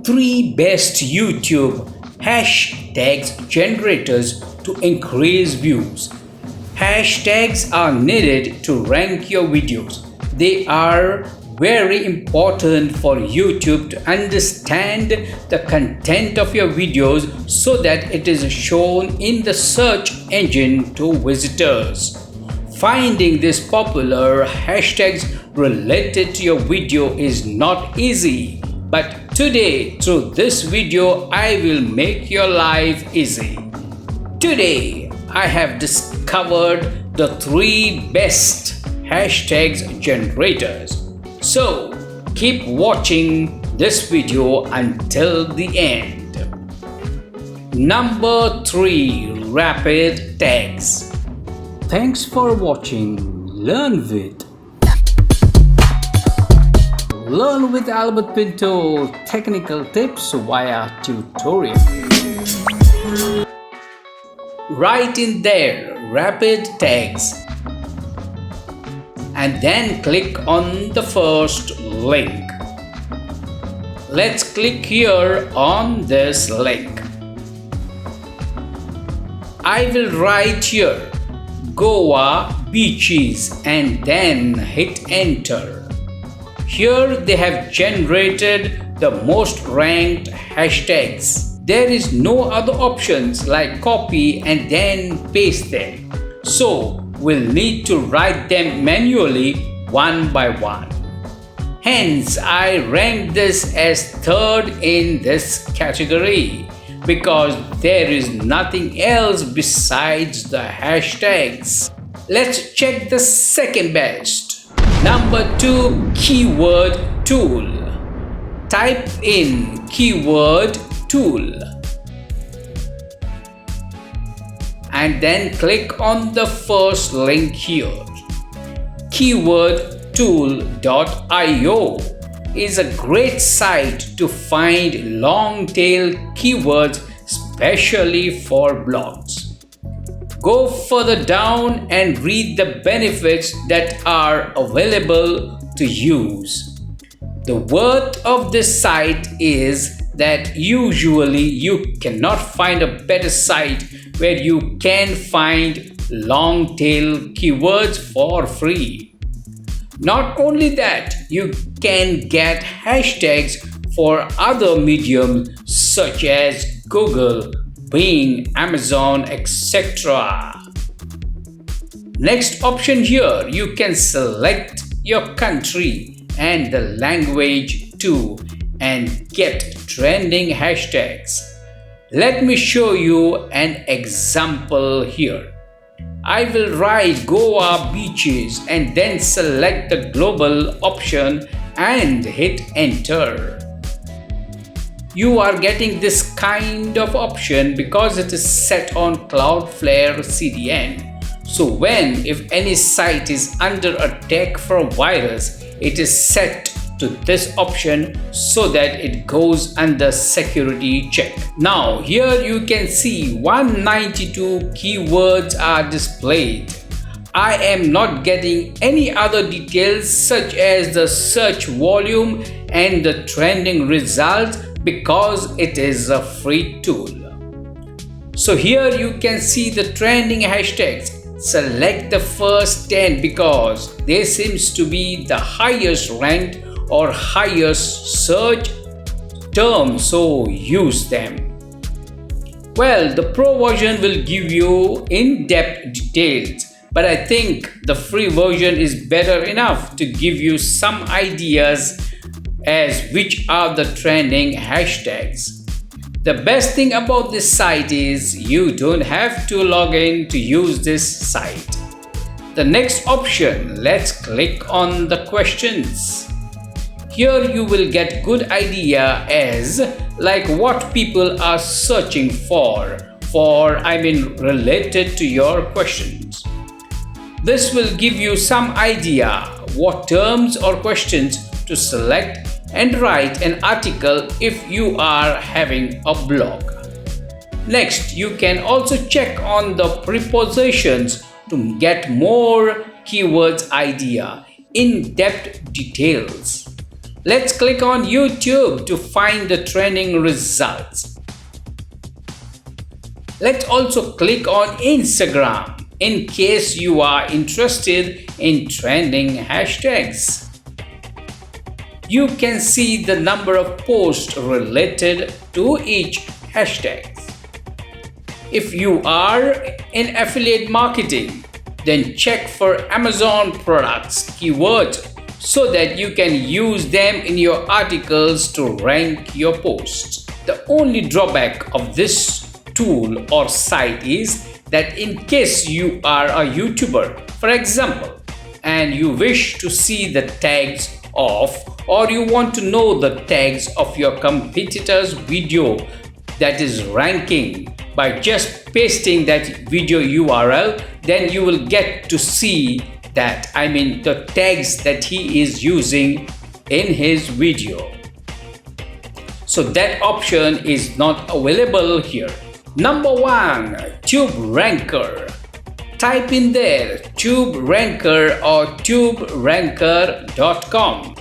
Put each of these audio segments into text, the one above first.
3 best YouTube hashtags generators to increase views. Hashtags are needed to rank your videos. They are very important for YouTube to understand the content of your videos so that it is shown in the search engine to visitors. Finding these popular hashtags related to your video is not easy, but today through this video I will make your life easy. Today I have discovered the 3 best hashtags generators. So keep watching this video until the end. Number 3, rapid tags. Thanks for watching Learn with Albert Pinto technical tips via tutorial. Write in there rapid tags and then click on the first link. Let's click here on this link. I will write here Goa beaches and then hit enter. Here they have generated the most ranked hashtags. There is no other options like copy and then paste them. So we'll need to write them manually one by one. Hence, I rank this as 3rd in this category because there is nothing else besides the hashtags. Let's check the second best. Number 2, keyword tool. Type in keyword tool and then click on the first link here. Keywordtool.io is a great site to find long tail keywords, especially for blogs. Go further down and read the benefits that are available to use. The worth of this site is that usually you cannot find a better site where you can find long tail keywords for free. Not only that, you can get hashtags for other mediums such as Google, Bing, Amazon, etc. Next option here, you can select your country and the language too and get trending hashtags. Let me show you an example here. I will write Goa beaches and then select the global option and hit enter. You are getting this kind of option because it is set on Cloudflare CDN. So if any site is under attack from virus, it is set to this option so that it goes under security check. Now here you can see 192 keywords are displayed. I am not getting any other details such as the search volume and the trending results because it is a free tool. So here you can see the trending hashtags. Select the first 10 because they seems to be the highest ranked or highest search term, so use them. Well, the pro version will give you in-depth details, but I think the free version is better enough to give you some ideas as which are the trending hashtags. The best thing about this site is you don't have to log in to use this site. The next option, let's click on the questions. Here you will get good idea as like what people are searching for related to your questions. This will give you some idea what terms or questions to select and write an article if you are having a blog. Next, you can also check on the prepositions to get more keywords idea, in-depth details. Let's click on YouTube to find the trending results. Let's also click on Instagram in case you are interested in trending hashtags. You can see the number of posts related to each hashtag. If you are in affiliate marketing, then check for Amazon products keywords so that you can use them in your articles to rank your posts. The only drawback of this tool or site is that in case you are a YouTuber, for example, and you wish to see the tags of, or you want to know the tags of your competitor's video that is ranking, by just pasting that video URL, then you will get to see that, the tags that he is using in his video. So that option is not available here. Number 1, TubeRanker. Type in there TubeRanker or tuberanker.com.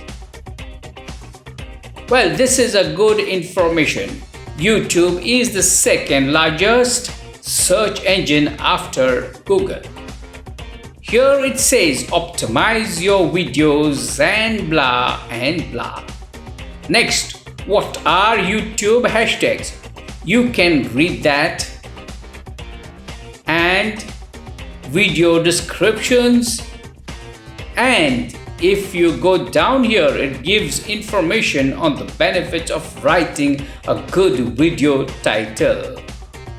Well, this is a good information. YouTube is the second largest search engine after Google. Here it says optimize your videos and blah and blah. Next, what are YouTube hashtags? You can read that. And video descriptions. And if you go down here, it gives information on the benefits of writing a good video title.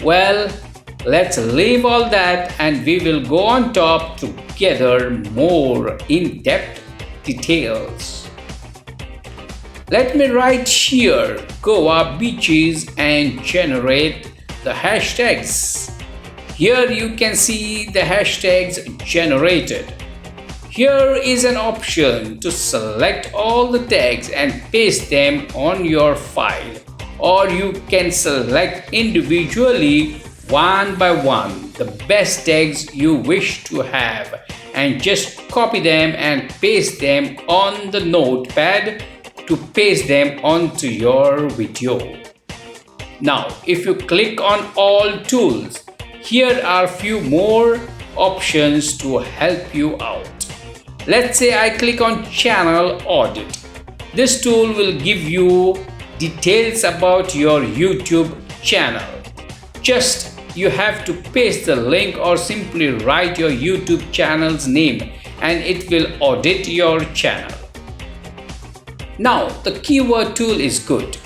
Well, let's leave all that and we will go on top to gather more in-depth details. Let me write here Goa beaches and generate the hashtags. Here you can see the hashtags generated. Here is an option to select all the tags and paste them on your file, or you can select individually one by one the best tags you wish to have and just copy them and paste them on the notepad to paste them onto your video. Now, if you click on all tools, here are few more options to help you out. Let's say I click on channel audit. This tool will give you details about your YouTube channel. Just you have to paste the link or simply write your YouTube channel's name and it will audit your channel. Now the keyword tool is good.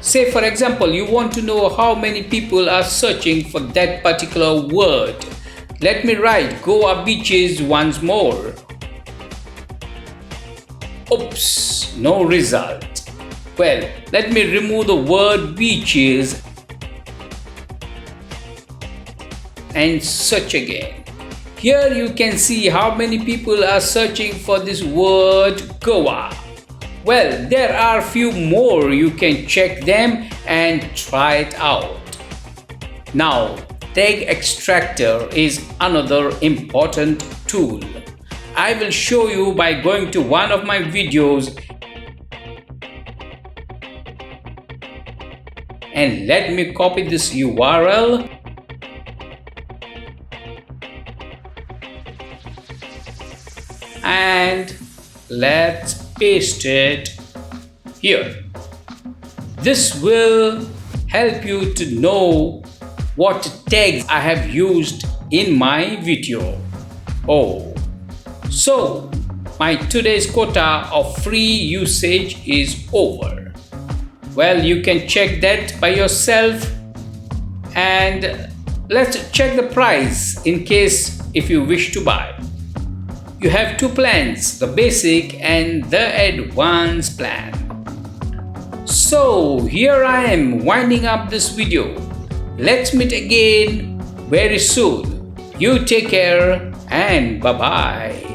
Say for example you want to know how many people are searching for that particular word. Let me write Goa beaches once more. Oops, no result. Well, let me remove the word beaches and search again. Here you can see how many people are searching for this word Goa. Well, there are few more. You can check them and try it out. Now, tag extractor is another important tool. I will show you by going to one of my videos and let me copy this URL and let's paste it here. This will help you to know what tags I have used in my video. So my today's quota of free usage is over. Well, you can check that by yourself and let's check the price in case if you wish to buy. You have two plans, the basic and the advanced plan. So here I am winding up this video. Let's meet again very soon. You take care and bye-bye.